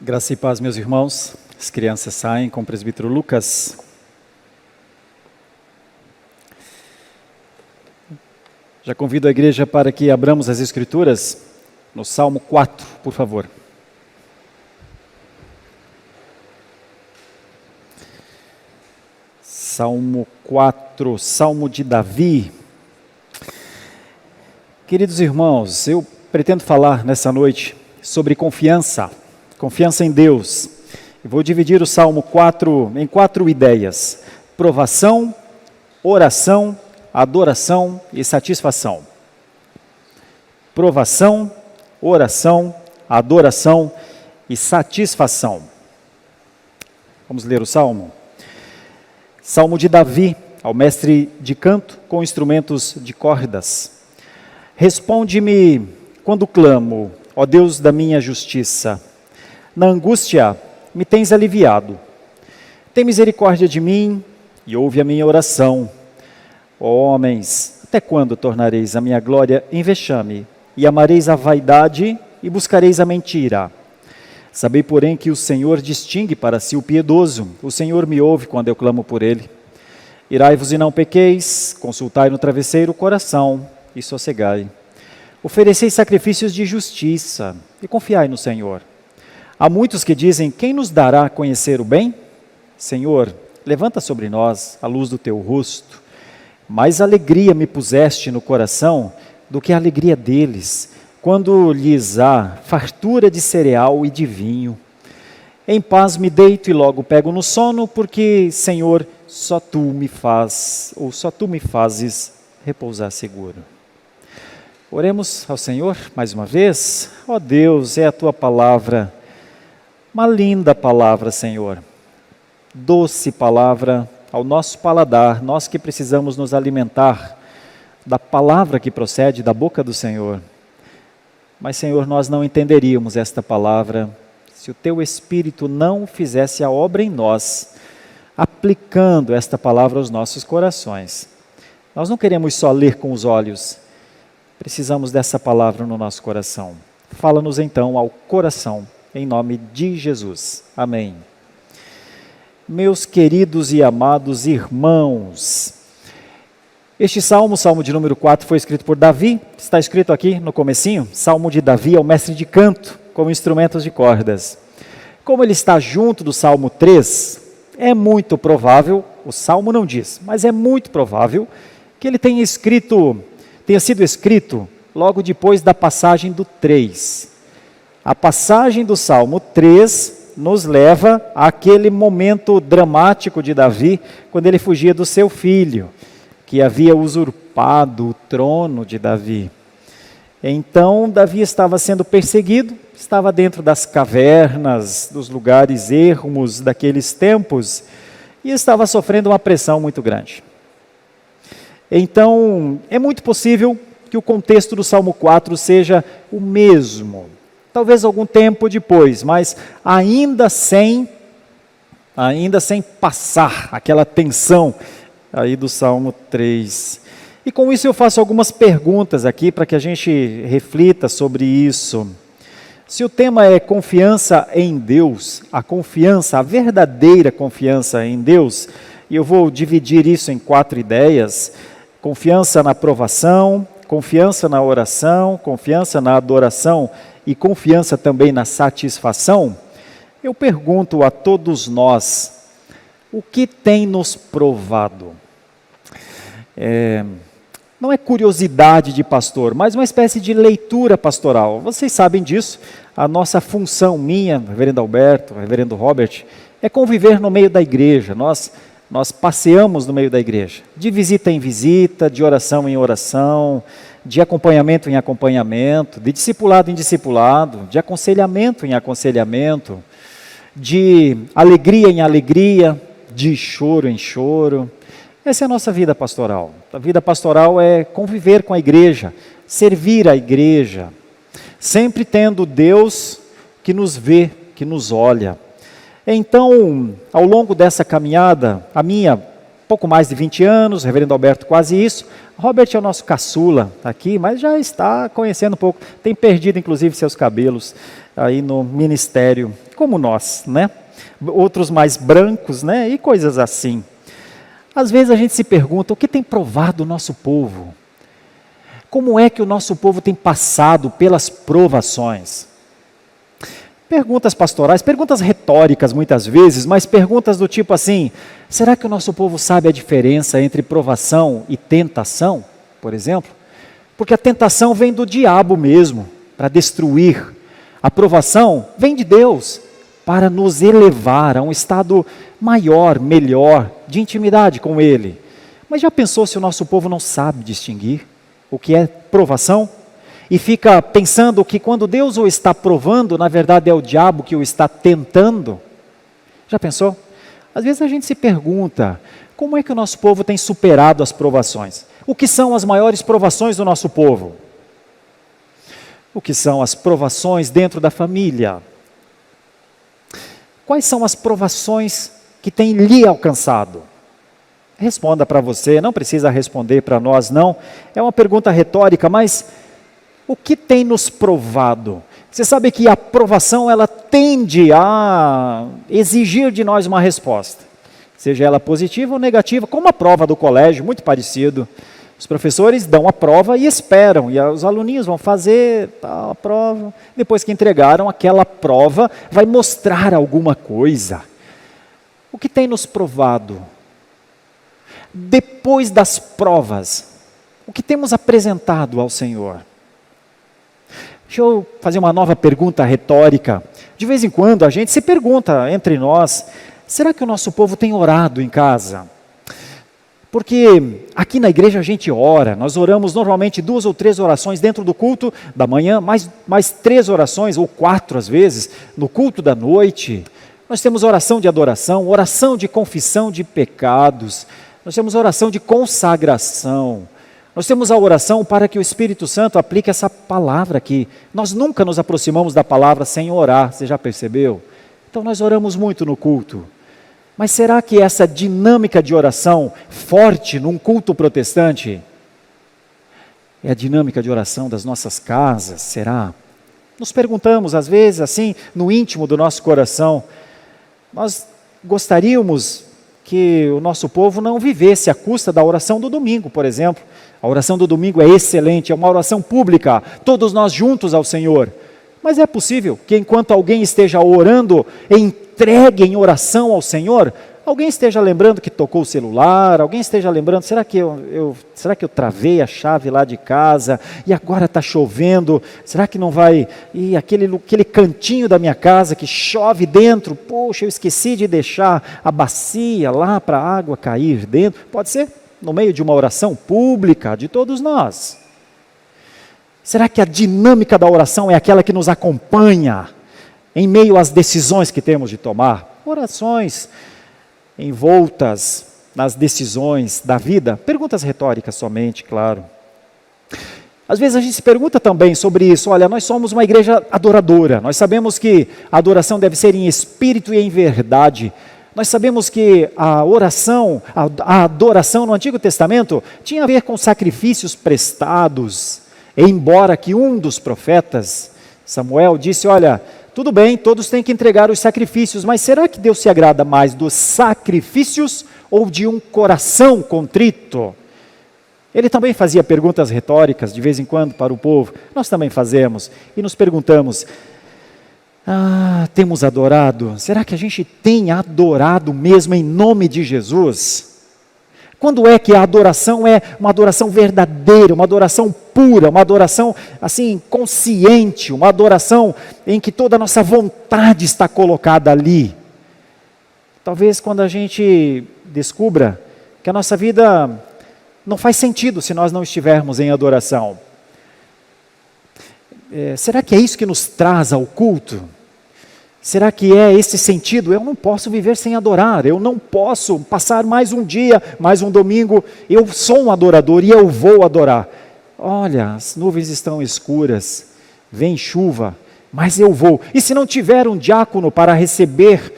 Graça e paz, meus irmãos. As crianças saem com o presbítero Lucas. Já convido a igreja para que abramos as escrituras no Salmo 4, por favor. Salmo 4, Salmo de Davi. Queridos irmãos, eu pretendo falar nessa noite sobre confiança em Deus. Eu vou dividir o Salmo 4 em 4 ideias: provação, oração, adoração e satisfação. Provação, oração, adoração e satisfação. Vamos ler o Salmo? Salmo de Davi, ao mestre de canto com instrumentos de cordas. Responde-me quando clamo, ó Deus da minha justiça. Na angústia me tens aliviado. Tem misericórdia de mim e ouve a minha oração. Ó homens, até quando tornareis a minha glória em vexame, e amareis a vaidade e buscareis a mentira? Sabei, porém, que o Senhor distingue para si o piedoso. O Senhor me ouve quando eu clamo por ele. Irai-vos e não pequeis, consultai no travesseiro o coração e sossegai. Oferecei sacrifícios de justiça e confiai no Senhor. Há muitos que dizem: quem nos dará a conhecer o bem? Senhor, levanta sobre nós a luz do teu rosto. Mais alegria me puseste no coração do que a alegria deles, quando lhes há fartura de cereal e de vinho. Em paz me deito e logo pego no sono, porque, Senhor, só tu me fazes repousar seguro. Oremos ao Senhor mais uma vez. Ó Deus, é a tua palavra, uma linda palavra, Senhor, doce palavra ao nosso paladar, nós que precisamos nos alimentar da palavra que procede da boca do Senhor. Mas, Senhor, nós não entenderíamos esta palavra se o teu Espírito não fizesse a obra em nós, aplicando esta palavra aos nossos corações. Nós não queremos só ler com os olhos, precisamos dessa palavra no nosso coração. Fala-nos então ao coração, em nome de Jesus. Amém. Meus queridos e amados irmãos, este salmo, salmo de número 4, foi escrito por Davi. Está escrito aqui no comecinho, Salmo de Davi ao mestre de canto, com instrumentos de cordas. Como ele está junto do Salmo 3, é muito provável, o salmo não diz, mas é muito provável que ele tenha sido escrito logo depois da passagem do 3. A passagem do Salmo 3 nos leva àquele momento dramático de Davi, quando ele fugia do seu filho, que havia usurpado o trono de Davi. Então, Davi estava sendo perseguido, estava dentro das cavernas, dos lugares ermos daqueles tempos, e estava sofrendo uma pressão muito grande. Então, é muito possível que o contexto do Salmo 4 seja o mesmo, talvez algum tempo depois, mas ainda sem passar aquela tensão aí do Salmo 3. E com isso eu faço algumas perguntas aqui para que a gente reflita sobre isso. Se o tema é confiança em Deus, a verdadeira confiança em Deus, e eu vou dividir isso em 4 ideias: confiança na provação, confiança na oração, confiança na adoração e confiança também na satisfação. Eu pergunto a todos nós: o que tem nos provado? Não é curiosidade de pastor, mas uma espécie de leitura pastoral. Vocês sabem disso. A nossa função, minha, reverendo Alberto, reverendo Robert, é conviver no meio da igreja. Nós passeamos no meio da igreja, de visita em visita, de oração em oração, de acompanhamento em acompanhamento, de discipulado em discipulado, de aconselhamento em aconselhamento, de alegria em alegria, de choro em choro. Essa é a nossa vida pastoral. A vida pastoral é conviver com a igreja, servir a igreja, sempre tendo Deus que nos vê, que nos olha. Então, ao longo dessa caminhada, a minha, pouco mais de 20 anos, reverendo Alberto quase isso, Robert é o nosso caçula aqui, mas já está conhecendo um pouco, tem perdido inclusive seus cabelos. aí no ministério, como nós, né? Outros mais brancos, né? E coisas assim. Às vezes a gente se pergunta, o que tem provado o nosso povo? Como é que o nosso povo tem passado pelas provações? Perguntas pastorais, perguntas retóricas muitas vezes, mas perguntas do tipo assim, será que o nosso povo sabe a diferença entre provação e tentação, por exemplo? Porque a tentação vem do diabo mesmo, para destruir. A provação vem de Deus, para nos elevar a um estado maior, melhor, de intimidade com Ele. Mas já pensou se o nosso povo não sabe distinguir o que é provação? E fica pensando que quando Deus o está provando, na verdade é o diabo que o está tentando? Já pensou? Às vezes a gente se pergunta, como é que o nosso povo tem superado as provações? O que são as maiores provações do nosso povo? O que são as provações dentro da família? Quais são as provações que têm lhe alcançado? Responda para você, não precisa responder para nós não. É uma pergunta retórica, mas o que tem nos provado? Você sabe que a provação ela tende a exigir de nós uma resposta. Seja ela positiva ou negativa, como a prova do colégio, muito parecido. Os professores dão a prova e esperam, e os aluninhos vão fazer a prova. Depois que entregaram, aquela prova vai mostrar alguma coisa. O que tem nos provado? Depois das provas, o que temos apresentado ao Senhor? Deixa eu fazer uma nova pergunta retórica. De vez em quando a gente se pergunta entre nós, será que o nosso povo tem orado em casa? Porque aqui na igreja a gente ora, nós oramos normalmente 2 ou 3 orações dentro do culto da manhã, mais 3 orações, ou 4 às vezes, no culto da noite. Nós temos oração de adoração, oração de confissão de pecados, nós temos oração de consagração, nós temos a oração para que o Espírito Santo aplique essa palavra aqui. Nós nunca nos aproximamos da palavra sem orar, você já percebeu? Então nós oramos muito no culto. Mas será que essa dinâmica de oração forte num culto protestante é a dinâmica de oração das nossas casas? Será? Nos perguntamos às vezes assim, no íntimo do nosso coração, nós gostaríamos que o nosso povo não vivesse à custa da oração do domingo, por exemplo. A oração do domingo é excelente, é uma oração pública, todos nós juntos ao Senhor. Mas é possível que enquanto alguém esteja orando, entregue em oração ao Senhor, alguém esteja lembrando que tocou o celular, alguém esteja lembrando, será que eu travei a chave lá de casa, e agora está chovendo, será que não vai, e aquele cantinho da minha casa que chove dentro, poxa, eu esqueci de deixar a bacia lá para a água cair dentro, pode ser no meio de uma oração pública de todos nós. Será que a dinâmica da oração é aquela que nos acompanha em meio às decisões que temos de tomar? Orações envoltas nas decisões da vida, perguntas retóricas somente, claro. Às vezes a gente se pergunta também sobre isso, olha, nós somos uma igreja adoradora, nós sabemos que a adoração deve ser em espírito e em verdade. Nós sabemos que a oração, a adoração no Antigo Testamento tinha a ver com sacrifícios prestados, embora que um dos profetas, Samuel, disse, olha, tudo bem, todos têm que entregar os sacrifícios, mas será que Deus se agrada mais dos sacrifícios ou de um coração contrito? Ele também fazia perguntas retóricas de vez em quando para o povo, nós também fazemos, e nos perguntamos, temos adorado? Será que a gente tem adorado mesmo em nome de Jesus? Quando é que a adoração é uma adoração verdadeira, uma adoração pura, uma adoração assim consciente, uma adoração em que toda a nossa vontade está colocada ali? Talvez quando a gente descubra que a nossa vida não faz sentido se nós não estivermos em adoração. Será que é isso que nos traz ao culto? Será que é esse sentido? Eu não posso viver sem adorar, eu não posso passar mais um dia, mais um domingo, eu sou um adorador e eu vou adorar. Olha, as nuvens estão escuras, vem chuva, mas eu vou. E se não tiver um diácono para receber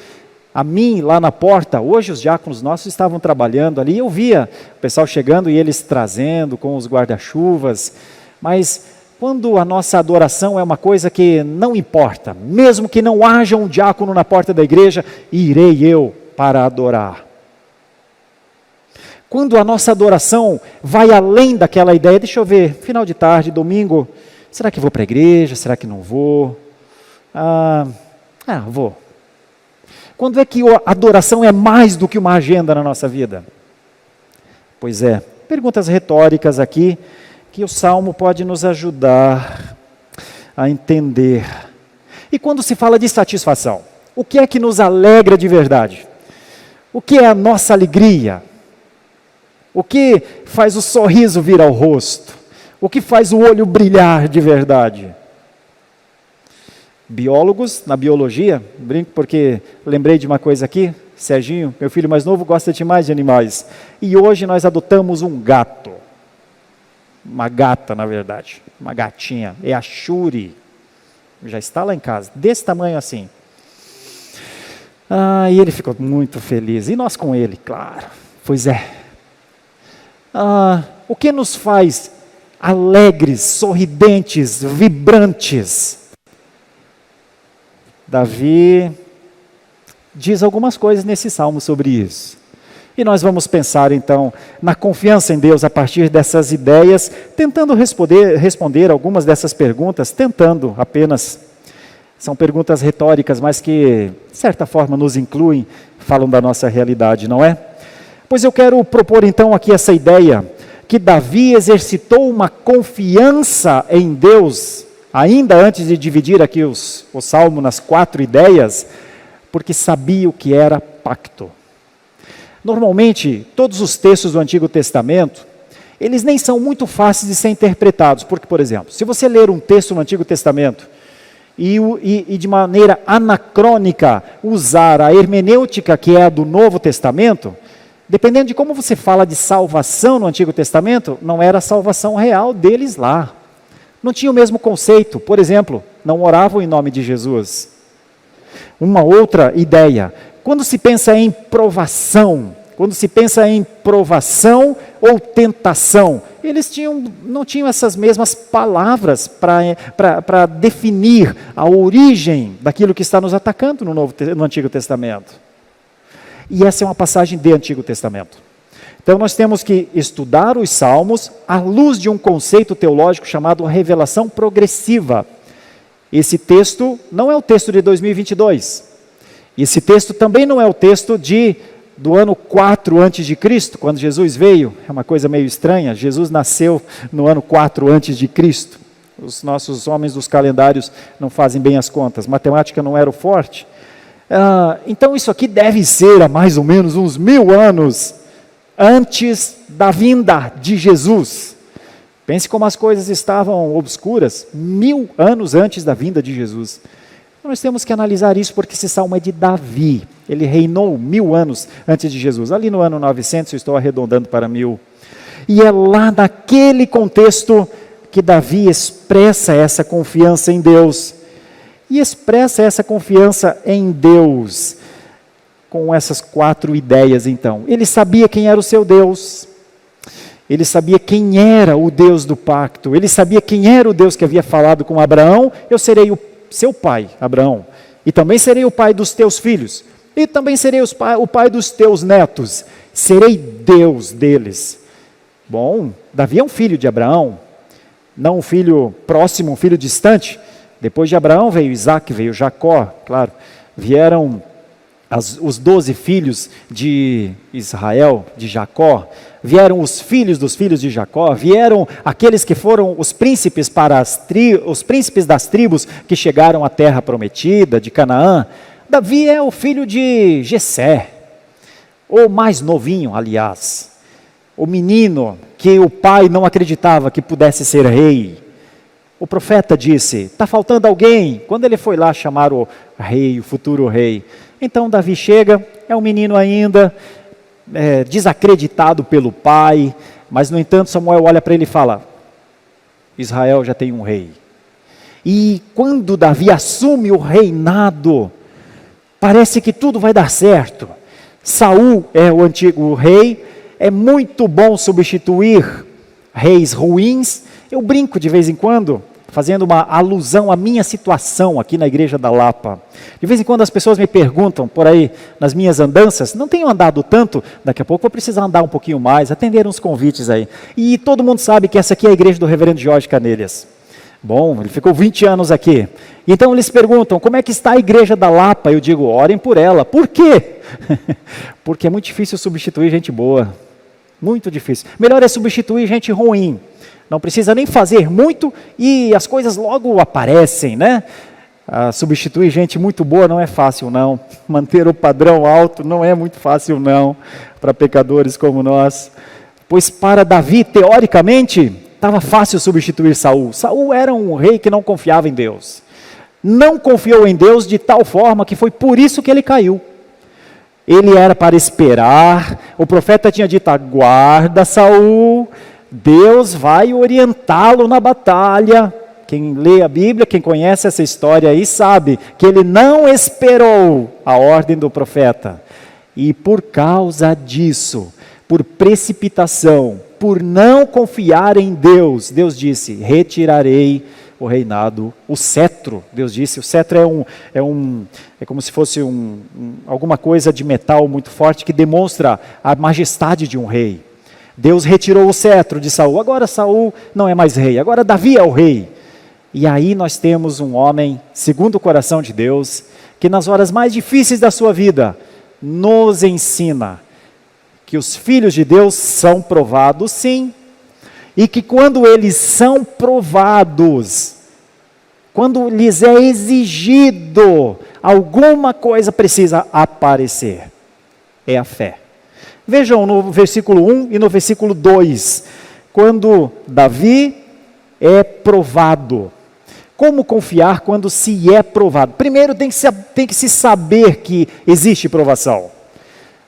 a mim lá na porta, hoje os diáconos nossos estavam trabalhando ali, eu via o pessoal chegando e eles trazendo com os guarda-chuvas, mas quando a nossa adoração é uma coisa que não importa, mesmo que não haja um diácono na porta da igreja, irei eu para adorar. Quando a nossa adoração vai além daquela ideia, deixa eu ver, final de tarde, domingo, será que vou para a igreja? Será que não vou? Vou. Quando é que a adoração é mais do que uma agenda na nossa vida? Pois é, perguntas retóricas aqui, que o Salmo pode nos ajudar a entender. E quando se fala de satisfação, o que é que nos alegra de verdade? O que é a nossa alegria? O que faz o sorriso vir ao rosto? O que faz o olho brilhar de verdade? Biólogos, na biologia, brinco porque lembrei de uma coisa aqui, Serginho, meu filho mais novo, gosta demais de animais. E hoje nós adotamos um gato. Uma gata, na verdade. Uma gatinha. É a Shuri. Já está lá em casa. Desse tamanho assim. E ele ficou muito feliz. E nós com ele, claro. Pois é. O que nos faz alegres, sorridentes, vibrantes? Davi diz algumas coisas nesse salmo sobre isso. E nós vamos pensar então na confiança em Deus a partir dessas ideias, tentando responder algumas dessas perguntas, tentando apenas. São perguntas retóricas, mas que de certa forma nos incluem, falam da nossa realidade, não é? Pois eu quero propor então aqui essa ideia, que Davi exercitou uma confiança em Deus, ainda antes de dividir aqui o salmo nas 4 ideias, porque sabia o que era pacto. Normalmente, todos os textos do Antigo Testamento, eles nem são muito fáceis de ser interpretados, porque, por exemplo, se você ler um texto no Antigo Testamento e de maneira anacrônica usar a hermenêutica que é a do Novo Testamento, dependendo de como você fala de salvação no Antigo Testamento, não era a salvação real deles lá. Não tinha o mesmo conceito. Por exemplo, não oravam em nome de Jesus. Uma outra ideia, quando se pensa em provação ou tentação, eles não tinham essas mesmas palavras para definir a origem daquilo que está nos atacando no Antigo Testamento. E essa é uma passagem do Antigo Testamento. Então nós temos que estudar os Salmos à luz de um conceito teológico chamado revelação progressiva. Esse texto não é o texto de 2022. Esse texto também não é o texto do ano 4 antes de Cristo, quando Jesus veio. É uma coisa meio estranha. Jesus nasceu no ano 4 antes de Cristo. Os nossos homens dos calendários não fazem bem as contas. Matemática não era o forte. Então isso aqui deve ser há mais ou menos uns 1000 anos antes da vinda de Jesus. Pense como as coisas estavam obscuras, 1000 anos antes da vinda de Jesus. Então nós temos que analisar isso porque esse salmo é de Davi. Ele reinou 1000 anos antes de Jesus. Ali no ano 900, eu estou arredondando para 1000. E é lá naquele contexto que Davi expressa essa confiança em Deus. E expressa essa confiança em Deus com essas 4 ideias então. Ele sabia quem era o seu Deus. Ele sabia quem era o Deus do pacto. Ele sabia quem era o Deus que havia falado com Abraão. Eu serei o seu pai, Abraão. E também serei o pai dos teus filhos. E também serei o pai dos teus netos. Serei Deus deles. Bom, Davi é um filho de Abraão. Não um filho próximo, um filho distante. Depois de Abraão veio Isaac, veio Jacó, claro. Vieram os 12 filhos de Israel, de Jacó. Vieram os filhos dos filhos de Jacó. Vieram aqueles que foram os príncipes os príncipes das tribos que chegaram à terra prometida, de Canaã. Davi é o filho de Jessé, o mais novinho, aliás. O menino que o pai não acreditava que pudesse ser rei. O profeta disse, está faltando alguém. Quando ele foi lá chamar o rei, o futuro rei. Então Davi chega, é um menino ainda, desacreditado pelo pai. Mas no entanto Samuel olha para ele e fala, Israel já tem um rei. E quando Davi assume o reinado, parece que tudo vai dar certo. Saul é o antigo rei, é muito bom substituir reis ruins, Eu brinco de vez em quando, fazendo uma alusão à minha situação aqui na Igreja da Lapa. De vez em quando as pessoas me perguntam por aí, nas minhas andanças, não tenho andado tanto, daqui a pouco vou precisar andar um pouquinho mais, atender uns convites aí. E todo mundo sabe que essa aqui é a igreja do reverendo Jorge Canelhas. Bom, ele ficou 20 anos aqui. Então eles perguntam, como é que está a Igreja da Lapa? Eu digo, orem por ela. Por quê? Porque é muito difícil substituir gente boa. Muito difícil. Melhor é substituir gente ruim. Não precisa nem fazer muito e as coisas logo aparecem, né? Substituir gente muito boa não é fácil, não. Manter o padrão alto não é muito fácil, não, para pecadores como nós. Pois para Davi, teoricamente, estava fácil substituir Saul. Saul era um rei que não confiava em Deus. Não confiou em Deus de tal forma que foi por isso que ele caiu. Ele era para esperar, o profeta tinha dito, aguarda Saul, Deus vai orientá-lo na batalha. Quem lê a Bíblia, quem conhece essa história aí, sabe que ele não esperou a ordem do profeta. E por causa disso, por precipitação, por não confiar em Deus, Deus disse, retirarei o reinado, o cetro, Deus disse, o cetro é como se fosse alguma coisa de metal muito forte que demonstra a majestade de um rei. Deus retirou o cetro de Saul, agora Saul não é mais rei, agora Davi é o rei. E aí nós temos um homem, segundo o coração de Deus, que nas horas mais difíceis da sua vida, nos ensina que os filhos de Deus são provados sim, e que quando eles são provados, quando lhes é exigido, alguma coisa precisa aparecer, é a fé. Vejam no versículo 1 e no versículo 2, quando Davi é provado. Como confiar quando se é provado? Primeiro tem que se saber que existe provação.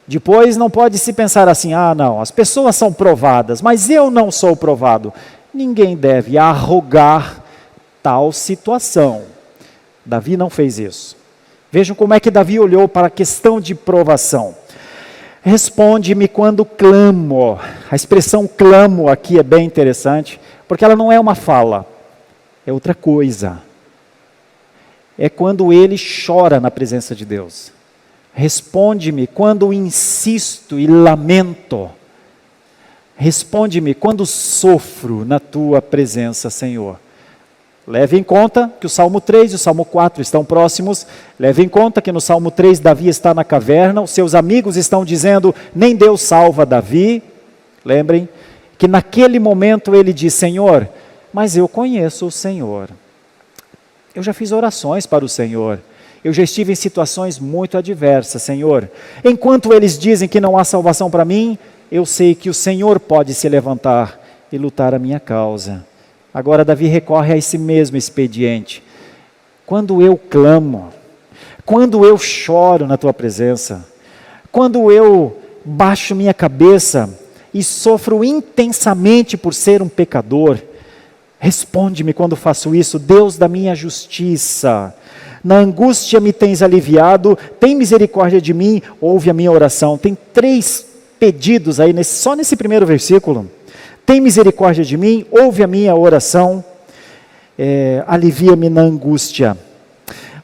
Depois não pode se pensar assim, não, as pessoas são provadas, mas eu não sou provado. Ninguém deve arrogar tal situação. Davi não fez isso. Vejam como é que Davi olhou para a questão de provação. Responde-me quando clamo. A expressão clamo aqui é bem interessante, porque ela não é uma fala, é outra coisa. É quando ele chora na presença de Deus. Responde-me quando insisto e lamento. Responde-me quando sofro na tua presença, Senhor. Leve em conta que o Salmo 3 e o Salmo 4 estão próximos. Leve em conta que no Salmo 3 Davi está na caverna. Os seus amigos estão dizendo, nem Deus salva Davi. Lembrem que naquele momento ele diz, Senhor, mas eu conheço o Senhor. Eu já fiz orações para o Senhor. Eu já estive em situações muito adversas, Senhor. Enquanto eles dizem que não há salvação para mim, eu sei que o Senhor pode se levantar e lutar a minha causa. Agora Davi recorre a esse mesmo expediente. Quando eu clamo, quando eu choro na tua presença, quando eu baixo minha cabeça e sofro intensamente por ser um pecador, responde-me quando faço isso, Deus da minha justiça. Na angústia me tens aliviado, tem misericórdia de mim, ouve a minha oração. Tem 3 pedidos aí, só nesse primeiro versículo. Tem misericórdia de mim, ouve a minha oração, alivia-me na angústia.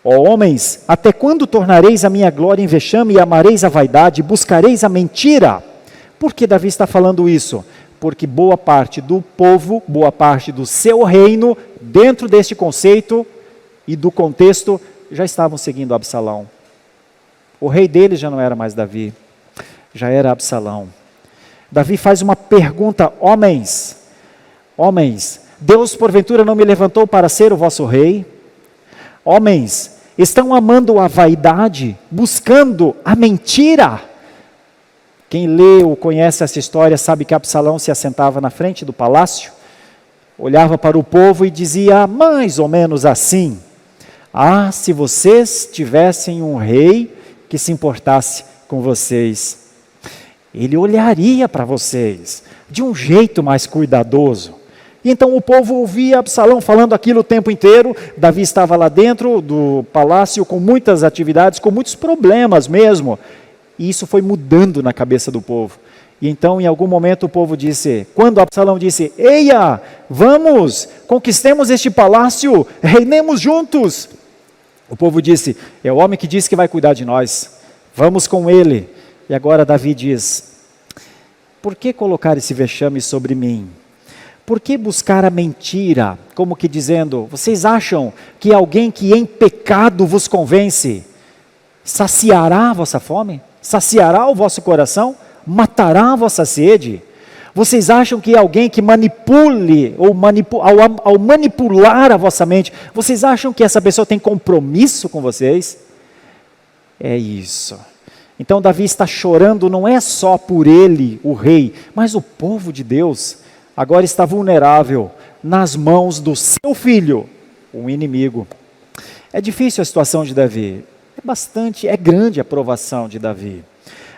Ó homens, até quando tornareis a minha glória em vexame e amareis a vaidade, buscareis a mentira? Por que Davi está falando isso? Porque boa parte do povo, boa parte do seu reino, dentro deste conceito e do contexto, já estavam seguindo Absalão. O rei deles já não era mais Davi, já era Absalão. Davi faz uma pergunta, homens, Deus porventura não me levantou para ser o vosso rei? Homens, estão amando a vaidade, buscando a mentira? Quem lê ou conhece essa história sabe que Absalão se assentava na frente do palácio, olhava para o povo e dizia mais ou menos assim, se vocês tivessem um rei que se importasse com vocês, ele olharia para vocês de um jeito mais cuidadoso. E então o povo ouvia Absalão falando aquilo o tempo inteiro. Davi estava lá dentro do palácio com muitas atividades, com muitos problemas mesmo. E isso foi mudando na cabeça do povo. E então, em algum momento, o povo disse, quando Absalão disse, eia, vamos, conquistemos este palácio, reinemos juntos. O povo disse, é o homem que disse que vai cuidar de nós, vamos com ele. E agora Davi diz, por que colocar esse vexame sobre mim? Por que buscar a mentira? Como que dizendo, vocês acham que alguém que em pecado vos convence, saciará a vossa fome? Saciará o vosso coração? Matará a vossa sede? Vocês acham que alguém que manipule, ou ao manipular a vossa mente, vocês acham que essa pessoa tem compromisso com vocês? É isso. Então Davi está chorando não é só por ele, o rei, mas o povo de Deus agora está vulnerável nas mãos do seu filho, um inimigo. É difícil a situação de Davi, é grande a provação de Davi.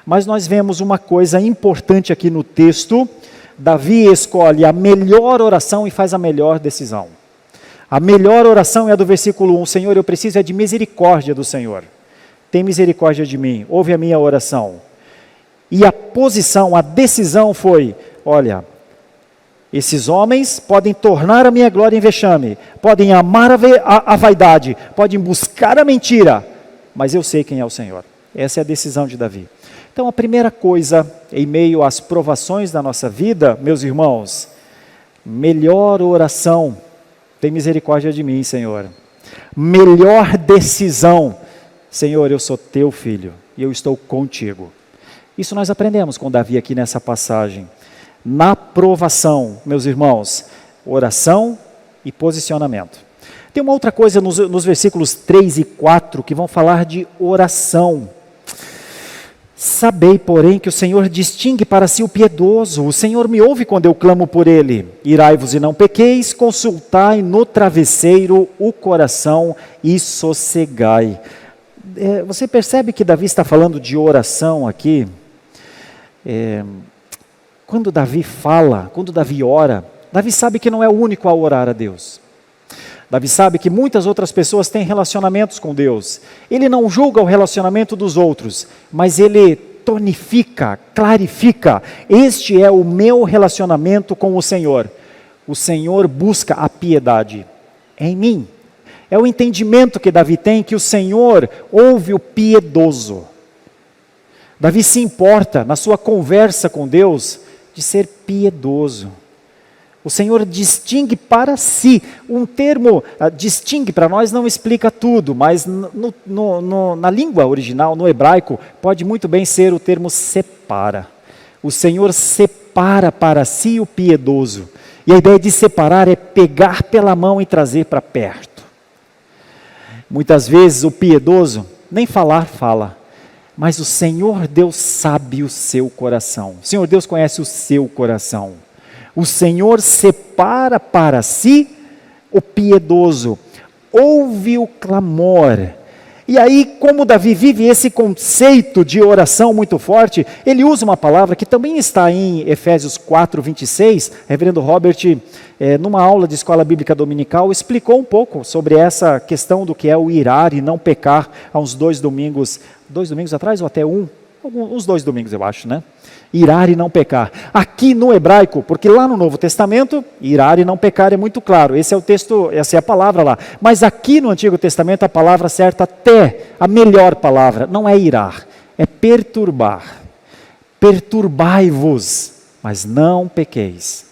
Mas nós vemos uma coisa importante aqui no texto, Davi escolhe a melhor oração e faz a melhor decisão. A melhor oração é a do versículo 1, Senhor, eu preciso de misericórdia do Senhor. Tem misericórdia de mim, ouve a minha oração. E a posição, a decisão foi, olha, esses homens podem tornar a minha glória em vexame, podem amar a vaidade, podem buscar a mentira, mas eu sei quem é o Senhor. Essa é a decisão de Davi. Então a primeira coisa, em meio às provações da nossa vida, meus irmãos, melhor oração, tem misericórdia de mim, Senhor. Melhor decisão, Senhor, eu sou teu filho e eu estou contigo. Isso nós aprendemos com Davi aqui nessa passagem. Na provação, meus irmãos, oração e posicionamento. Tem uma outra coisa nos versículos 3 e 4 que vão falar de oração. Sabei, porém, que o Senhor distingue para si o piedoso. O Senhor me ouve quando eu clamo por ele. Irai-vos e não pequeis, consultai no travesseiro o coração e sossegai. Você percebe que Davi está falando de oração aqui? Quando Davi fala, quando Davi ora, Davi sabe que não é o único a orar a Deus. Davi sabe que muitas outras pessoas têm relacionamentos com Deus. Ele não julga o relacionamento dos outros, mas ele tonifica, clarifica. Este é o meu relacionamento com o Senhor. O Senhor busca a piedade em mim. É o entendimento que Davi tem que o Senhor ouve o piedoso. Davi se importa na sua conversa com Deus de ser piedoso. O Senhor distingue para si. Um termo, distingue para nós não explica tudo, mas na língua original, no hebraico, pode muito bem ser o termo separa. O Senhor separa para si o piedoso. E a ideia de separar é pegar pela mão e trazer para perto. Muitas vezes o piedoso nem falar fala, mas o Senhor Deus sabe o seu coração. O Senhor Deus conhece o seu coração. O Senhor separa para si o piedoso, ouve o clamor. E aí, como Davi vive esse conceito de oração muito forte, ele usa uma palavra que também está em Efésios 4:26, reverendo Robert, numa aula de escola bíblica dominical, explicou um pouco sobre essa questão do que é o irar e não pecar, há uns 2 domingos atrás, ou até uns 2 domingos eu acho, né? Irar e não pecar. Aqui no hebraico, porque lá no Novo Testamento, irar e não pecar é muito claro. Esse é o texto, essa é a palavra lá. Mas aqui no Antigo Testamento, a palavra certa, até a melhor palavra, não é irar, é perturbar. Perturbai-vos, mas não pequeis.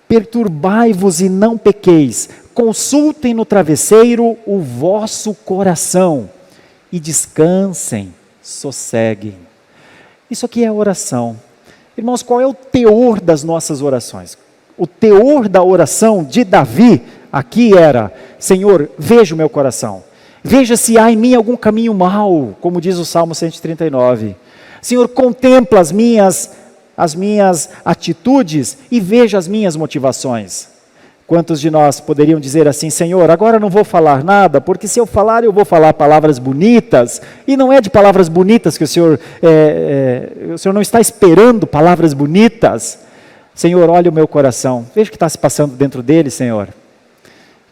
Perturbai-vos e não pequeis. Consultem no travesseiro o vosso coração e descansem, sosseguem. Isso aqui é oração. Irmãos, qual é o teor das nossas orações? O teor da oração de Davi aqui era: Senhor, veja o meu coração. Veja se há em mim algum caminho mau, como diz o Salmo 139. Senhor, contempla as minhas atitudes e veja as minhas motivações. Quantos de nós poderiam dizer assim: Senhor, agora não vou falar nada, porque se eu falar, eu vou falar palavras bonitas, e não é de palavras bonitas que o Senhor não está esperando palavras bonitas. Senhor, olha o meu coração, veja o que está se passando dentro dele, Senhor.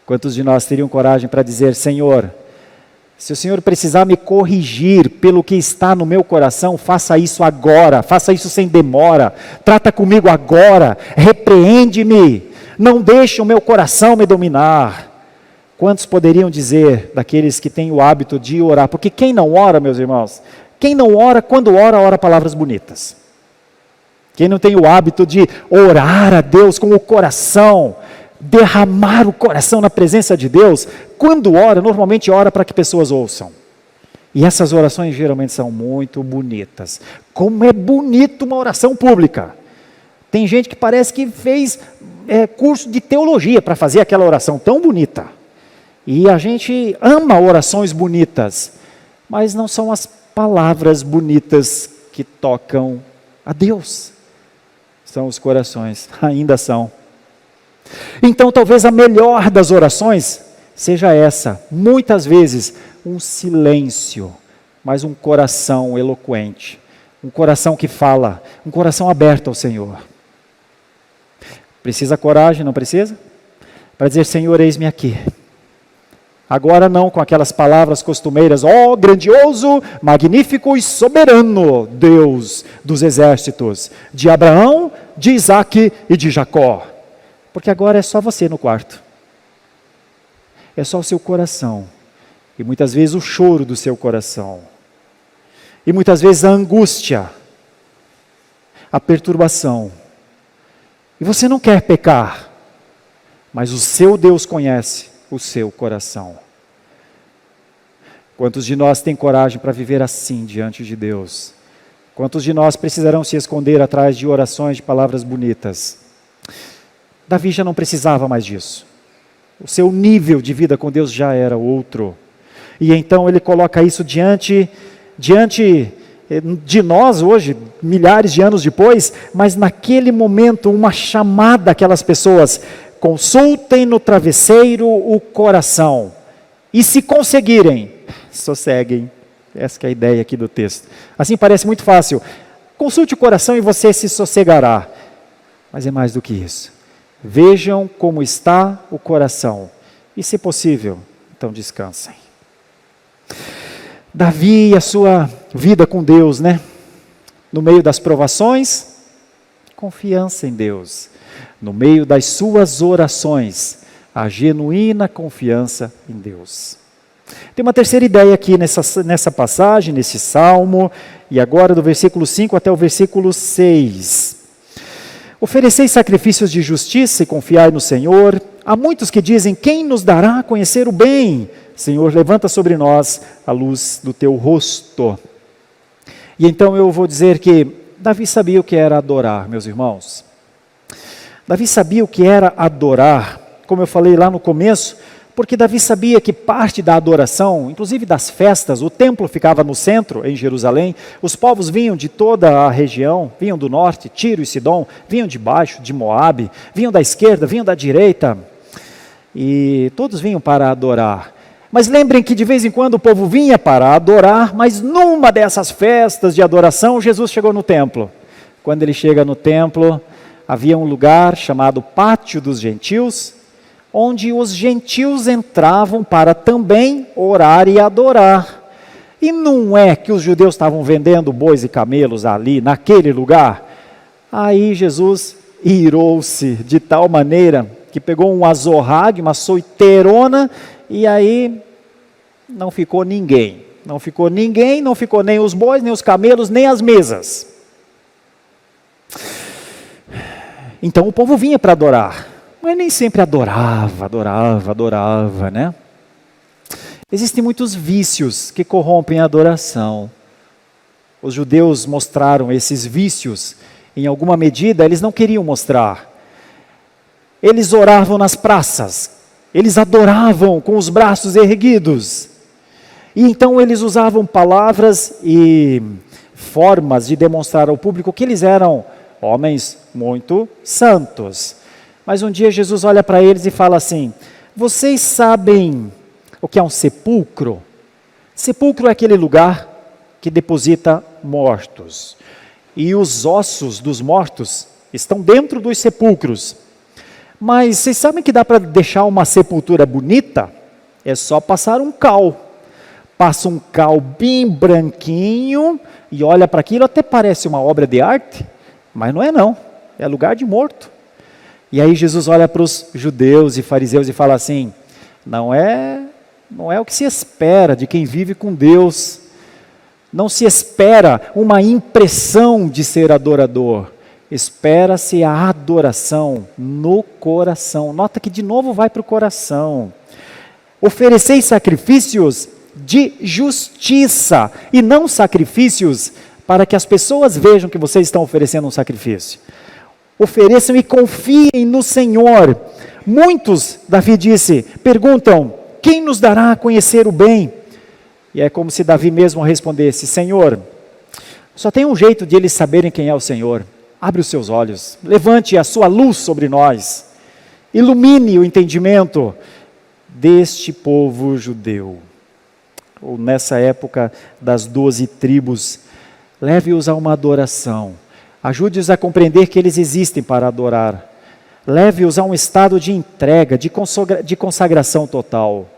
Quantos de nós teriam coragem para dizer: Senhor, Se o Senhor precisar me corrigir pelo que está no meu coração, faça isso agora, faça isso sem demora, trata comigo agora, repreende-me, não deixe o meu coração me dominar. Quantos poderiam dizer daqueles que têm o hábito de orar? Porque quem não ora, meus irmãos, quem não ora, quando ora, ora palavras bonitas. Quem não tem o hábito de orar a Deus com o coração, derramar o coração na presença de Deus, quando ora, normalmente ora para que pessoas ouçam. E essas orações geralmente são muito bonitas. Como é bonito uma oração pública. Tem gente que parece que fez curso de teologia para fazer aquela oração tão bonita. E a gente ama orações bonitas, mas não são as palavras bonitas que tocam a Deus. São os corações, ainda são. Então talvez a melhor das orações seja essa, muitas vezes um silêncio, mas um coração eloquente, um coração que fala, um coração aberto ao Senhor. Precisa coragem, não precisa? Para dizer, Senhor, eis-me aqui. Agora não com aquelas palavras costumeiras, ó grandioso, magnífico e soberano Deus dos exércitos, de Abraão, de Isaque e de Jacó. Porque agora é só você no quarto. É só o seu coração. E muitas vezes o choro do seu coração. E muitas vezes a angústia. A perturbação. E você não quer pecar. Mas o seu Deus conhece o seu coração. Quantos de nós têm coragem para viver assim diante de Deus? Quantos de nós precisarão se esconder atrás de orações, de palavras bonitas? Davi já não precisava mais disso. O seu nível de vida com Deus já era outro. E então ele coloca isso diante de nós hoje, milhares de anos depois, mas naquele momento uma chamada àquelas pessoas: consultem no travesseiro o coração, e se conseguirem, sosseguem. Essa que é a ideia aqui do texto. Assim parece muito fácil. Consulte o coração e você se sossegará. Mas é mais do que isso. Vejam como está o coração. E se possível, então descansem. Davi e a sua vida com Deus, né? No meio das provações, confiança em Deus. No meio das suas orações, a genuína confiança em Deus. Tem uma terceira ideia aqui nessa passagem, nesse salmo, e agora do versículo 5 até o versículo 6. Ofereceis sacrifícios de justiça e confiai no Senhor. Há muitos que dizem, quem nos dará a conhecer o bem? Senhor, levanta sobre nós a luz do teu rosto. E então eu vou dizer que Davi sabia o que era adorar, meus irmãos. Davi sabia o que era adorar, como eu falei lá no começo, porque Davi sabia que parte da adoração, inclusive das festas, o templo ficava no centro, em Jerusalém, os povos vinham de toda a região, vinham do norte, Tiro e Sidom, vinham de baixo, de Moabe, vinham da esquerda, vinham da direita, e todos vinham para adorar. Mas lembrem que de vez em quando o povo vinha para adorar, mas numa dessas festas de adoração, Jesus chegou no templo. Quando ele chega no templo, havia um lugar chamado Pátio dos Gentios, onde os gentios entravam para também orar e adorar. E não é que os judeus estavam vendendo bois e camelos ali, naquele lugar? Aí Jesus irou-se de tal maneira que pegou um azorrague, uma soiterona, e aí não ficou ninguém. Não ficou ninguém, não ficou nem os bois, nem os camelos, nem as mesas. Então o povo vinha para adorar. Mas nem sempre adorava, né? Existem muitos vícios que corrompem a adoração. Os judeus mostraram esses vícios, em alguma medida, eles não queriam mostrar. Eles oravam nas praças, eles adoravam com os braços erguidos. E então eles usavam palavras e formas de demonstrar ao público que eles eram homens muito santos. Mas um dia Jesus olha para eles e fala assim, vocês sabem o que é um sepulcro? Sepulcro é aquele lugar que deposita mortos. E os ossos dos mortos estão dentro dos sepulcros. Mas vocês sabem que dá para deixar uma sepultura bonita? É só passar um cal. passa um cal bem branquinho e olha para aquilo, até parece uma obra de arte, mas não é não, é lugar de morto. E aí Jesus olha para os judeus e fariseus e fala assim, não é o que se espera de quem vive com Deus, não se espera uma impressão de ser adorador, espera-se a adoração no coração. Nota que de novo vai para o coração. Ofereceis sacrifícios de justiça e não sacrifícios para que as pessoas vejam que vocês estão oferecendo um sacrifício. Ofereçam e confiem no Senhor. Muitos, Davi disse, perguntam, quem nos dará a conhecer o bem? E é como se Davi mesmo respondesse, Senhor, só tem um jeito de eles saberem quem é o Senhor. Abre os seus olhos, levante a sua luz sobre nós, ilumine o entendimento deste povo judeu. Ou nessa época das 12 tribos, leve-os a uma adoração, ajude-os a compreender que eles existem para adorar, leve-os a um estado de entrega, de consagração total.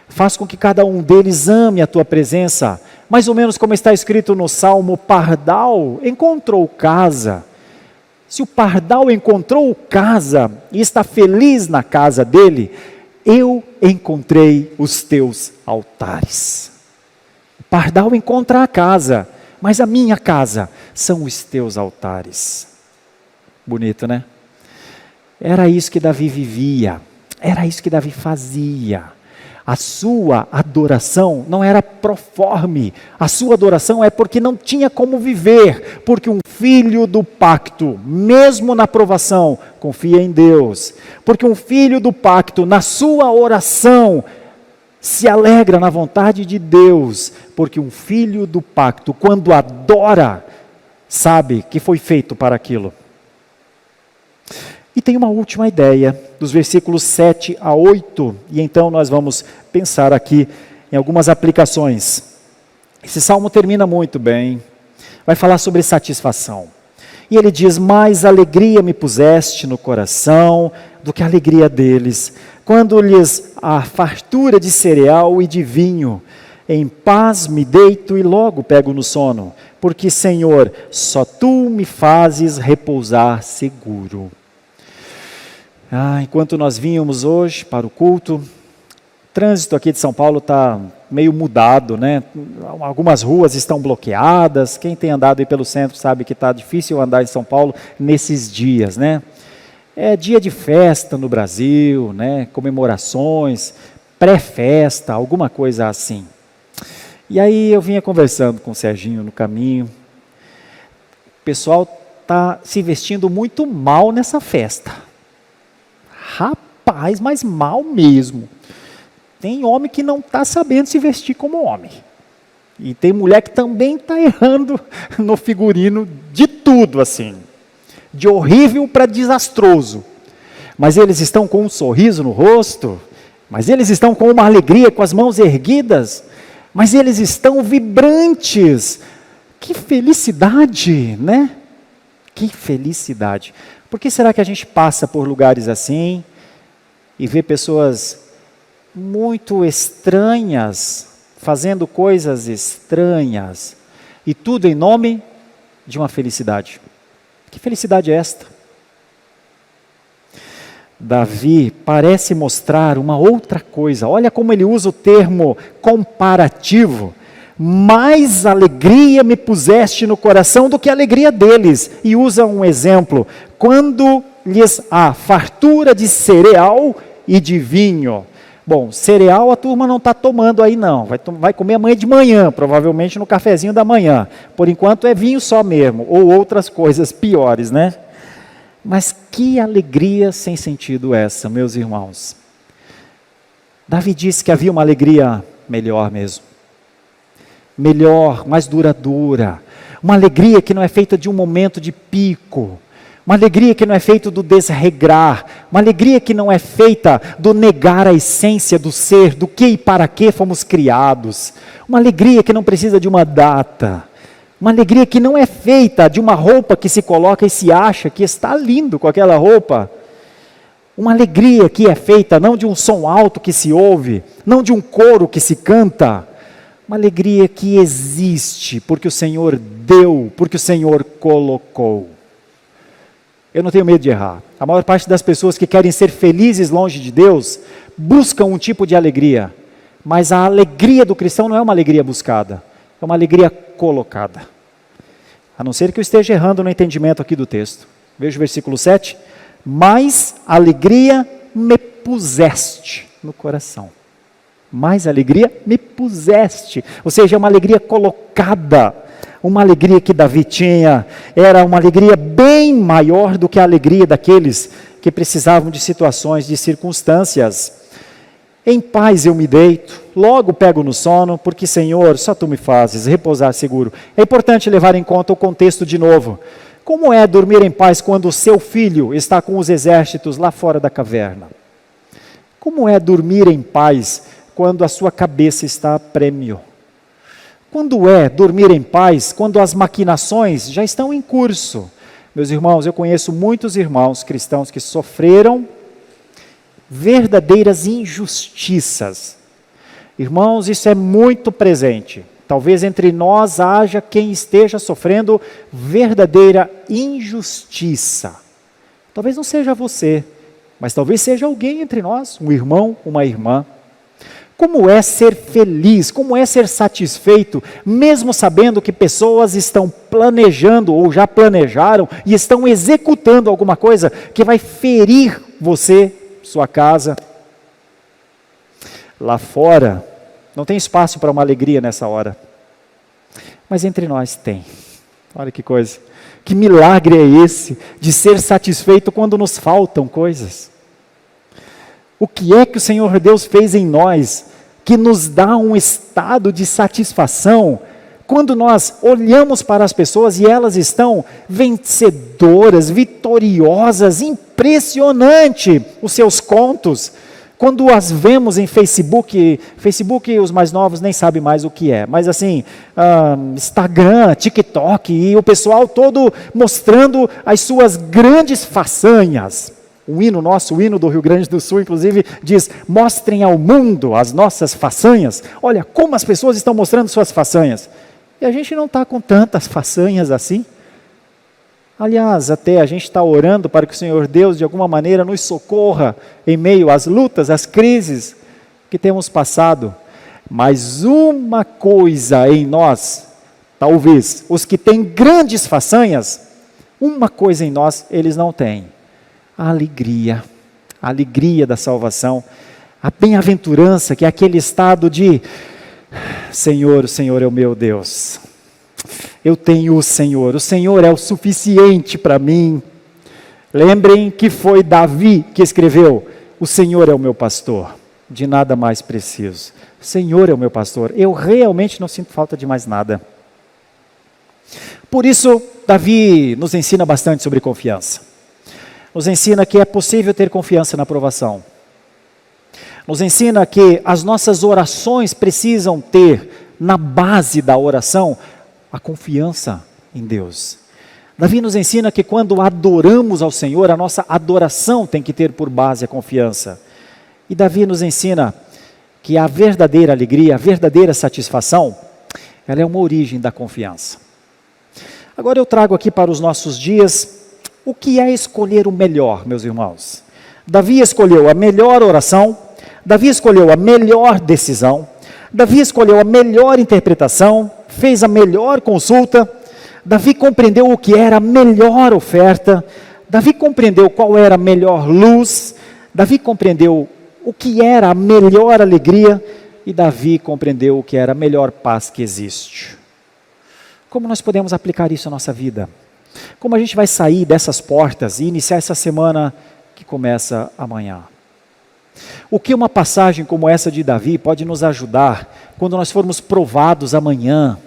Faz com que cada um deles ame a tua presença, mais ou menos como está escrito no Salmo, pardal encontrou casa. Se o pardal encontrou casa e está feliz na casa dele, eu encontrei os teus altares. O pardal encontra a casa, mas a minha casa são os teus altares. Bonito, né? Era isso que Davi vivia, era isso que Davi fazia. A sua adoração não era proforme, a sua adoração é porque não tinha como viver, porque um filho do pacto, mesmo na provação, confia em Deus, porque um filho do pacto, na sua oração, se alegra na vontade de Deus, porque um filho do pacto, quando adora, sabe que foi feito para aquilo. E tem uma última ideia, dos versículos 7 a 8, e então nós vamos pensar aqui em algumas aplicações. Esse salmo termina muito bem, vai falar sobre satisfação. E ele diz, mais alegria me puseste no coração do que a alegria deles, quando lhes a fartura de cereal e de vinho, em paz me deito e logo pego no sono, porque Senhor, só Tu me fazes repousar seguro. Enquanto nós vínhamos hoje para o culto, o trânsito aqui de São Paulo está meio mudado, né? Algumas ruas estão bloqueadas, quem tem andado aí pelo centro sabe que está difícil andar em São Paulo nesses dias, né? É dia de festa no Brasil, né? Comemorações, pré-festa, alguma coisa assim. E aí eu vinha conversando com o Serginho no caminho, o pessoal está se vestindo muito mal nessa festa. Rapaz, mas mal mesmo. Tem homem que não está sabendo se vestir como homem. E tem mulher que também está errando no figurino de tudo, assim. De horrível para desastroso. Mas eles estão com um sorriso no rosto. Mas eles estão com uma alegria, com as mãos erguidas. Mas eles estão vibrantes. Que felicidade, né? Que felicidade. Por que será que a gente passa por lugares assim e vê pessoas muito estranhas, fazendo coisas estranhas, e tudo em nome de uma felicidade? Que felicidade é esta? Davi parece mostrar uma outra coisa. Olha como ele usa o termo comparativo. Mais alegria me puseste no coração do que a alegria deles. E usa um exemplo. Quando lhes há fartura de cereal e de vinho. Bom, cereal a turma não está tomando aí não. Vai comer amanhã de manhã, provavelmente no cafezinho da manhã. Por enquanto é vinho só mesmo. Ou outras coisas piores, né? Mas que alegria sem sentido essa, meus irmãos. Davi disse que havia uma alegria melhor mesmo. Melhor, mais duradoura, uma alegria que não é feita de um momento de pico, uma alegria que não é feita do desregrar, uma alegria que não é feita do negar a essência do ser, do que e para que fomos criados, uma alegria que não precisa de uma data, uma alegria que não é feita de uma roupa que se coloca e se acha que está lindo com aquela roupa, uma alegria que é feita não de um som alto que se ouve, não de um coro que se canta, Uma alegria que existe, porque o Senhor deu, porque o Senhor colocou. Eu não tenho medo de errar. A maior parte das pessoas que querem ser felizes longe de Deus, buscam um tipo de alegria. Mas a alegria do cristão não é uma alegria buscada, é uma alegria colocada. A não ser que eu esteja errando no entendimento aqui do texto. Veja o versículo 7. Mais alegria me puseste no coração. Mais alegria me puseste. Ou seja, é uma alegria colocada. Uma alegria que Davi tinha, era uma alegria bem maior do que a alegria daqueles que precisavam de situações, de circunstâncias. Em paz eu me deito, logo pego no sono, porque Senhor, só Tu me fazes repousar seguro. É importante levar em conta o contexto de novo. Como é dormir em paz quando o seu filho está com os exércitos lá fora da caverna? Como é dormir em paz quando a sua cabeça está a prêmio? Quando é dormir em paz quando as maquinações já estão em curso? Meus irmãos, eu conheço muitos irmãos cristãos que sofreram verdadeiras injustiças. Irmãos, isso é muito presente. Talvez entre nós haja quem esteja sofrendo verdadeira injustiça. Talvez não seja você, mas talvez seja alguém entre nós, um irmão, uma irmã. Como é ser feliz, como é ser satisfeito, mesmo sabendo que pessoas estão planejando ou já planejaram e estão executando alguma coisa que vai ferir você, sua casa. Lá fora, não tem espaço para uma alegria nessa hora. Mas entre nós tem. Olha que coisa. Que milagre é esse de ser satisfeito quando nos faltam coisas? O que é que o Senhor Deus fez em nós que nos dá um estado de satisfação quando nós olhamos para as pessoas e elas estão vencedoras, vitoriosas, impressionante os seus contos. Quando as vemos em Facebook os mais novos nem sabem mais o que é, mas assim, Instagram, TikTok, e o pessoal todo mostrando as suas grandes façanhas. O hino do Rio Grande do Sul, inclusive, diz, mostrem ao mundo as nossas façanhas. Olha como as pessoas estão mostrando suas façanhas. E a gente não está com tantas façanhas assim. Aliás, até a gente está orando para que o Senhor Deus, de alguma maneira, nos socorra em meio às lutas, às crises que temos passado. Mas uma coisa em nós, talvez, os que têm grandes façanhas, uma coisa em nós eles não têm. A alegria da salvação, a bem-aventurança, que é aquele estado de Senhor, o Senhor é o meu Deus, eu tenho o Senhor é o suficiente para mim. Lembrem que foi Davi que escreveu, o Senhor é o meu pastor, de nada mais preciso, o Senhor é o meu pastor, eu realmente não sinto falta de mais nada. Por isso, Davi nos ensina bastante sobre confiança. Nos ensina que é possível ter confiança na aprovação. Nos ensina que as nossas orações precisam ter, na base da oração, a confiança em Deus. Davi nos ensina que quando adoramos ao Senhor, a nossa adoração tem que ter por base a confiança. E Davi nos ensina que a verdadeira alegria, a verdadeira satisfação, ela é uma origem da confiança. Agora eu trago aqui para os nossos dias, o que é escolher o melhor, meus irmãos? Davi escolheu a melhor oração, Davi escolheu a melhor decisão, Davi escolheu a melhor interpretação, fez a melhor consulta, Davi compreendeu o que era a melhor oferta, Davi compreendeu qual era a melhor luz, Davi compreendeu o que era a melhor alegria e Davi compreendeu o que era a melhor paz que existe. Como nós podemos aplicar isso à nossa vida? Como a gente vai sair dessas portas e iniciar essa semana que começa amanhã? O que uma passagem como essa de Davi pode nos ajudar quando nós formos provados amanhã?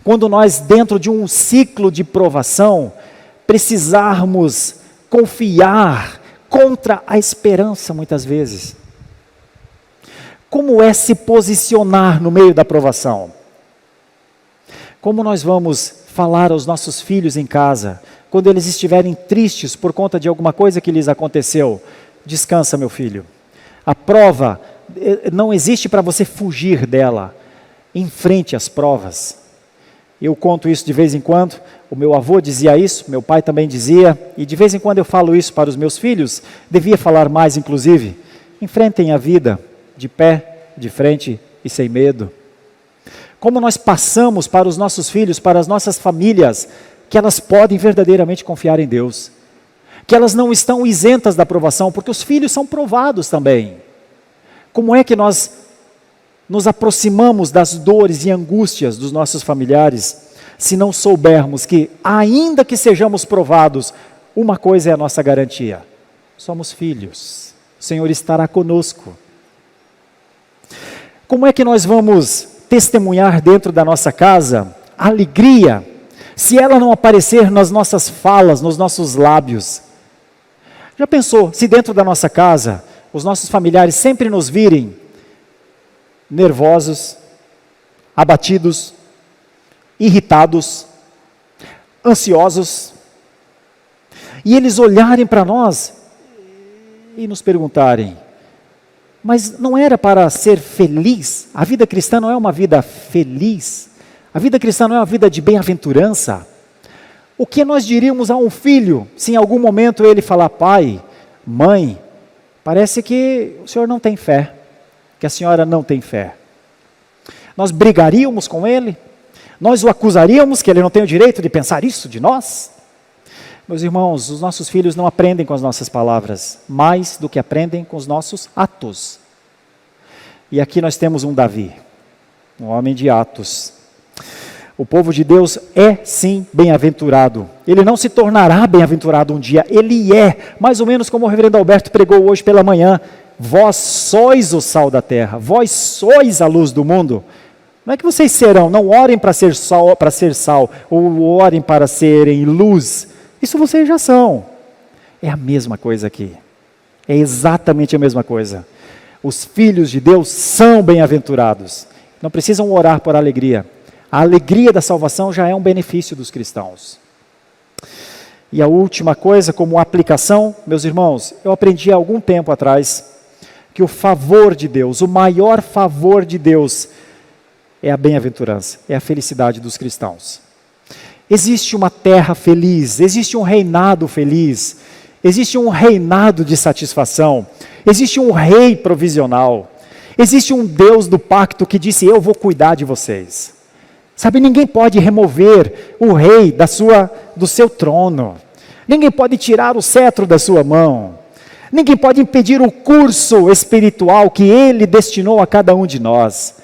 Quando nós, dentro de um ciclo de provação, precisarmos confiar contra a esperança muitas vezes? Como é se posicionar no meio da provação? Como nós vamos falar aos nossos filhos em casa, quando eles estiverem tristes por conta de alguma coisa que lhes aconteceu? Descansa, meu filho. A prova não existe para você fugir dela. enfrente as provas. Eu conto isso de vez em quando, o meu avô dizia isso, meu pai também dizia, e de vez em quando eu falo isso para os meus filhos, devia falar mais inclusive. Enfrentem a vida de pé, de frente e sem medo. Como nós passamos para os nossos filhos, para as nossas famílias, que elas podem verdadeiramente confiar em Deus. Que elas não estão isentas da provação, porque os filhos são provados também. Como é que nós nos aproximamos das dores e angústias dos nossos familiares, se não soubermos que, ainda que sejamos provados, uma coisa é a nossa garantia: somos filhos, o Senhor estará conosco. Como é que nós vamos testemunhar dentro da nossa casa a alegria, se ela não aparecer nas nossas falas, nos nossos lábios? Já pensou, se dentro da nossa casa, os nossos familiares sempre nos virem nervosos, abatidos, irritados, ansiosos, e eles olharem para nós e nos perguntarem: mas não era para ser feliz? A vida cristã não é uma vida feliz? A vida cristã não é uma vida de bem-aventurança? O que nós diríamos a um filho, se em algum momento ele falar: pai, mãe, parece que o senhor não tem fé, que a senhora não tem fé? Nós brigaríamos com ele? Nós o acusaríamos que ele não tem o direito de pensar isso de nós? Meus irmãos, os nossos filhos não aprendem com as nossas palavras, mais do que aprendem com os nossos atos. E aqui nós temos um Davi, um homem de atos. O povo de Deus é sim bem-aventurado. Ele não se tornará bem-aventurado um dia, ele é, mais ou menos como o reverendo Alberto pregou hoje pela manhã: vós sois o sal da terra, vós sois a luz do mundo. Não é que vocês serão, não orem para ser sal, ou orem para serem luz. Isso vocês já são. É a mesma coisa aqui. É exatamente a mesma coisa. Os filhos de Deus são bem-aventurados. Não precisam orar por alegria. A alegria da salvação já é um benefício dos cristãos. E a última coisa, como aplicação, meus irmãos, eu aprendi há algum tempo atrás que o favor de Deus, o maior favor de Deus, é a bem-aventurança, é a felicidade dos cristãos. Existe uma terra feliz, existe um reinado feliz, existe um reinado de satisfação, existe um rei provisional, existe um Deus do pacto que disse: eu vou cuidar de vocês. Sabe, ninguém pode remover o rei do seu trono, ninguém pode tirar o cetro da sua mão, ninguém pode impedir o curso espiritual que ele destinou a cada um de nós.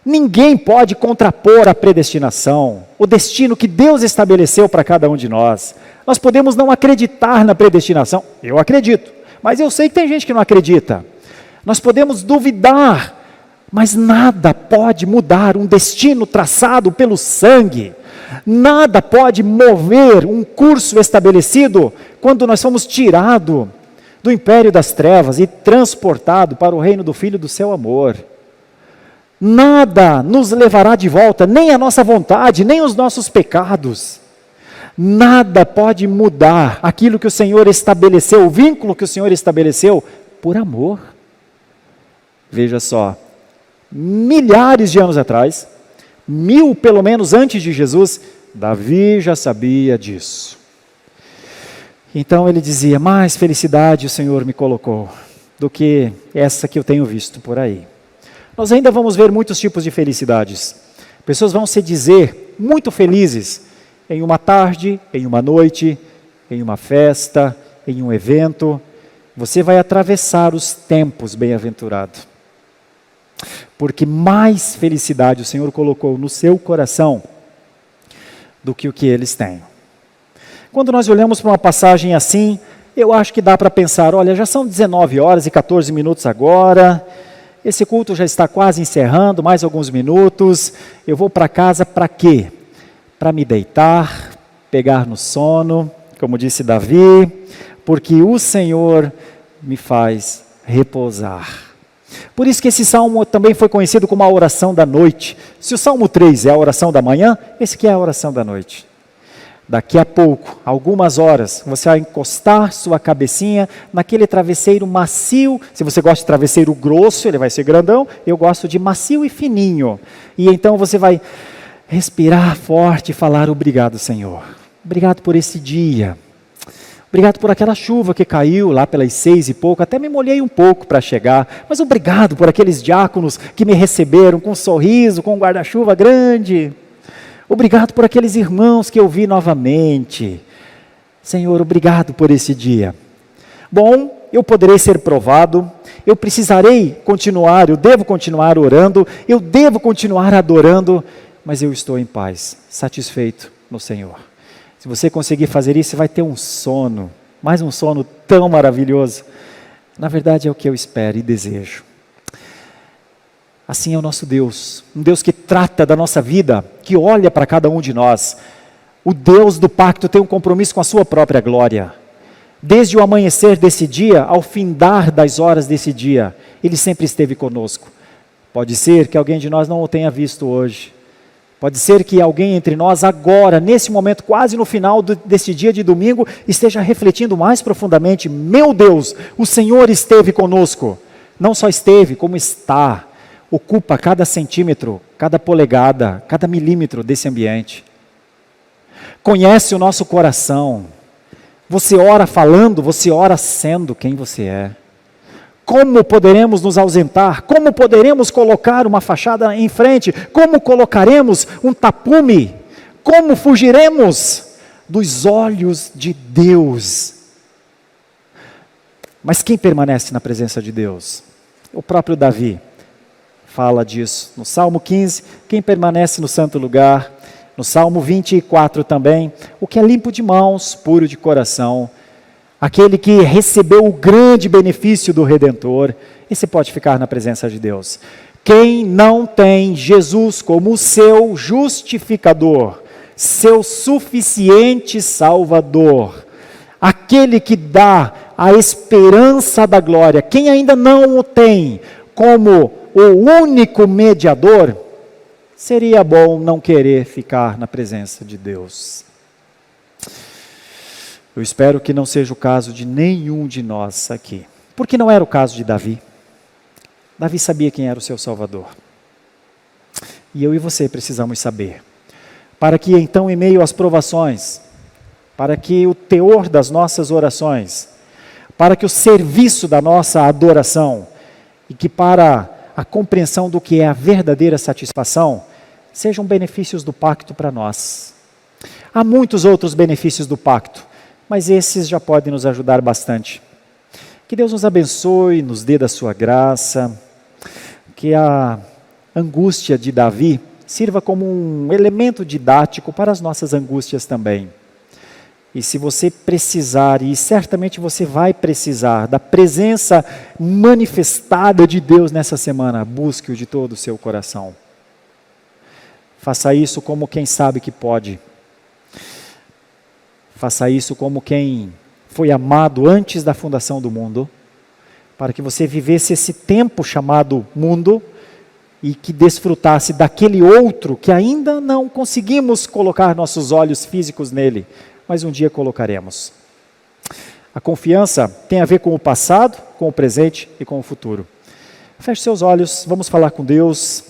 Ninguém pode contrapor a predestinação, o destino que Deus estabeleceu para cada um de nós. Nós podemos não acreditar na predestinação, eu acredito, mas eu sei que tem gente que não acredita. Nós podemos duvidar, mas nada pode mudar um destino traçado pelo sangue. Nada pode mover um curso estabelecido quando nós fomos tirados do império das trevas e transportados para o reino do Filho do seu amor. Nada nos levará de volta, nem a nossa vontade, nem os nossos pecados. Nada pode mudar aquilo que o Senhor estabeleceu, o vínculo que o Senhor estabeleceu por amor. Veja só, milhares de anos atrás, 1000 pelo menos antes de Jesus, Davi já sabia disso. Então ele dizia: mais felicidade o Senhor me colocou do que essa que eu tenho visto por aí. Nós ainda vamos ver muitos tipos de felicidades. Pessoas vão se dizer muito felizes em uma tarde, em uma noite, em uma festa, em um evento. Você vai atravessar os tempos, bem-aventurado. Porque mais felicidade o Senhor colocou no seu coração do que o que eles têm. Quando nós olhamos para uma passagem assim, eu acho que dá para pensar: olha, já são 19 horas e 14 minutos agora. Esse culto já está quase encerrando, mais alguns minutos. Eu vou para casa para quê? Para me deitar, pegar no sono, como disse Davi, porque o Senhor me faz repousar. Por isso que esse salmo também foi conhecido como a oração da noite. Se o Salmo 3 é a oração da manhã, esse aqui é a oração da noite. Daqui a pouco, algumas horas, você vai encostar sua cabecinha naquele travesseiro macio. Se você gosta de travesseiro grosso, ele vai ser grandão. Eu gosto de macio e fininho. E então você vai respirar forte e falar: obrigado, Senhor. Obrigado por esse dia. Obrigado por aquela chuva que caiu lá pelas 6 e pouco. Até me molhei um pouco para chegar. Mas obrigado por aqueles diáconos que me receberam com um sorriso, com um guarda-chuva grande. Obrigado por aqueles irmãos que eu vi novamente. Senhor, obrigado por esse dia. Bom, eu poderei ser provado, eu precisarei continuar, eu devo continuar orando, eu devo continuar adorando, mas eu estou em paz, satisfeito no Senhor. Se você conseguir fazer isso, você vai ter um sono, mais um sono tão maravilhoso. Na verdade, é o que eu espero e desejo. Assim é o nosso Deus, um Deus que trata da nossa vida, que olha para cada um de nós. O Deus do pacto tem um compromisso com a sua própria glória. Desde o amanhecer desse dia, ao findar das horas desse dia, Ele sempre esteve conosco. Pode ser que alguém de nós não o tenha visto hoje. Pode ser que alguém entre nós agora, nesse momento, quase no final desse dia de domingo, esteja refletindo mais profundamente: meu Deus, o Senhor esteve conosco. Não só esteve, como está. Ocupa cada centímetro, cada polegada, cada milímetro desse ambiente. Conhece o nosso coração. Você ora falando, você ora sendo quem você é. Como poderemos nos ausentar? Como poderemos colocar uma fachada em frente? Como colocaremos um tapume? Como fugiremos dos olhos de Deus? Mas quem permanece na presença de Deus? O próprio Davi fala disso no Salmo 15, quem permanece no santo lugar. No Salmo 24 também, o que é limpo de mãos, puro de coração, aquele que recebeu o grande benefício do Redentor, esse pode ficar na presença de Deus. Quem não tem Jesus como seu justificador, seu suficiente Salvador, aquele que dá a esperança da glória, quem ainda não o tem como o único mediador, seria bom não querer ficar na presença de Deus. Eu espero que não seja o caso de nenhum de nós aqui. Porque não era o caso de Davi. Davi sabia quem era o seu Salvador. E eu e você precisamos saber. Para que então, em meio às provações, para que o teor das nossas orações, para que o serviço da nossa adoração, e que para a compreensão do que é a verdadeira satisfação, sejam benefícios do pacto para nós. Há muitos outros benefícios do pacto, mas esses já podem nos ajudar bastante. Que Deus nos abençoe, nos dê da sua graça, que a angústia de Davi sirva como um elemento didático para as nossas angústias também. E se você precisar, e certamente você vai precisar, da presença manifestada de Deus nessa semana, busque-o de todo o seu coração. Faça isso como quem sabe que pode. Faça isso como quem foi amado antes da fundação do mundo, para que você vivesse esse tempo chamado mundo e que desfrutasse daquele outro que ainda não conseguimos colocar nossos olhos físicos nele, mas um dia colocaremos. A confiança tem a ver com o passado, com o presente e com o futuro. Feche seus olhos, vamos falar com Deus.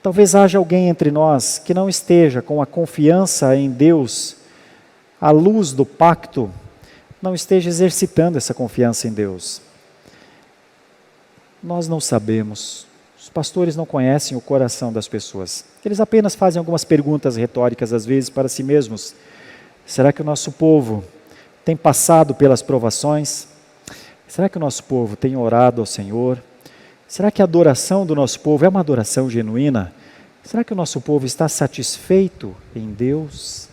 Talvez haja alguém entre nós que não esteja com a confiança em Deus, à luz do pacto, não esteja exercitando essa confiança em Deus. Nós não sabemos, os pastores não conhecem o coração das pessoas. Eles apenas fazem algumas perguntas retóricas às vezes para si mesmos. Será que o nosso povo tem passado pelas provações? Será que o nosso povo tem orado ao Senhor? Será que a adoração do nosso povo é uma adoração genuína? Será que o nosso povo está satisfeito em Deus?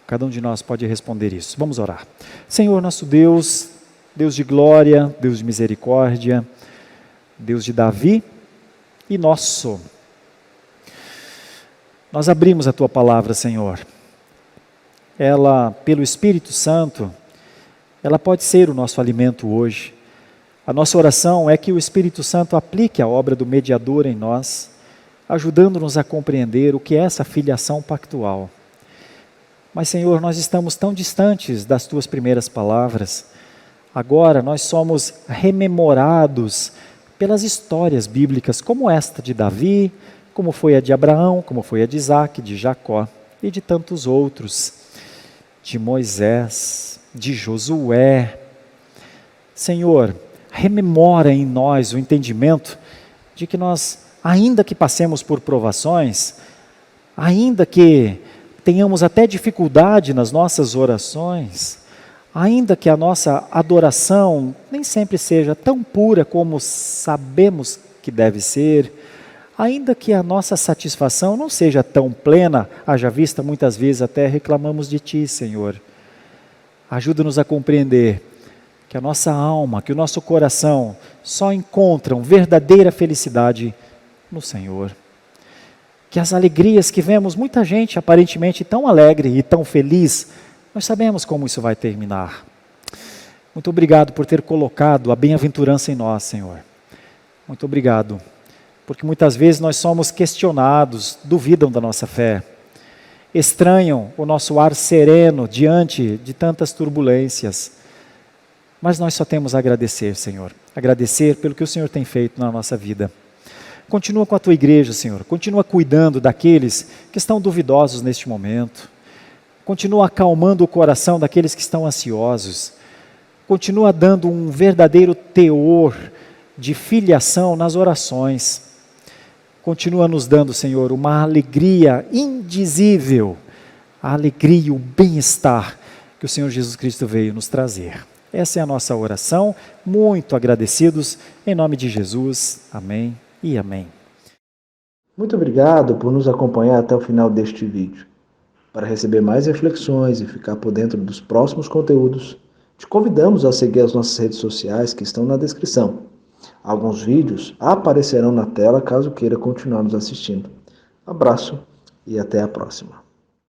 Cada um de nós pode responder isso. Vamos orar. Senhor nosso Deus, Deus de glória, Deus de misericórdia, Deus de Davi e nosso. Nós abrimos a Tua palavra, Senhor. Ela, pelo Espírito Santo, ela pode ser o nosso alimento hoje. A nossa oração é que o Espírito Santo aplique a obra do mediador em nós, ajudando-nos a compreender o que é essa filiação pactual. Mas, Senhor, nós estamos tão distantes das tuas primeiras palavras. Agora nós somos rememorados pelas histórias bíblicas, como esta de Davi, como foi a de Abraão, como foi a de Isaac, de Jacó e de tantos outros, de Moisés, de Josué. Senhor, rememora em nós o entendimento de que nós, ainda que passemos por provações, ainda que tenhamos até dificuldade nas nossas orações, ainda que a nossa adoração nem sempre seja tão pura como sabemos que deve ser, ainda que a nossa satisfação não seja tão plena, haja vista muitas vezes até reclamamos de Ti, Senhor. Ajuda-nos a compreender que a nossa alma, que o nosso coração só encontram verdadeira felicidade no Senhor. Que as alegrias que vemos muita gente aparentemente tão alegre e tão feliz, nós sabemos como isso vai terminar. Muito obrigado por ter colocado a bem-aventurança em nós, Senhor. Muito obrigado, porque muitas vezes nós somos questionados, duvidam da nossa fé, estranham o nosso ar sereno diante de tantas turbulências. Mas nós só temos a agradecer, Senhor. Agradecer pelo que o Senhor tem feito na nossa vida. Continua com a Tua igreja, Senhor. Continua cuidando daqueles que estão duvidosos neste momento. Continua acalmando o coração daqueles que estão ansiosos. Continua dando um verdadeiro teor de filiação nas orações. Continua nos dando, Senhor, uma alegria indizível, a alegria e o bem-estar que o Senhor Jesus Cristo veio nos trazer. Essa é a nossa oração, muito agradecidos, em nome de Jesus. Amém e amém. Muito obrigado por nos acompanhar até o final deste vídeo. Para receber mais reflexões e ficar por dentro dos próximos conteúdos, te convidamos a seguir as nossas redes sociais que estão na descrição. Alguns vídeos aparecerão na tela caso queira continuar nos assistindo. Abraço e até a próxima.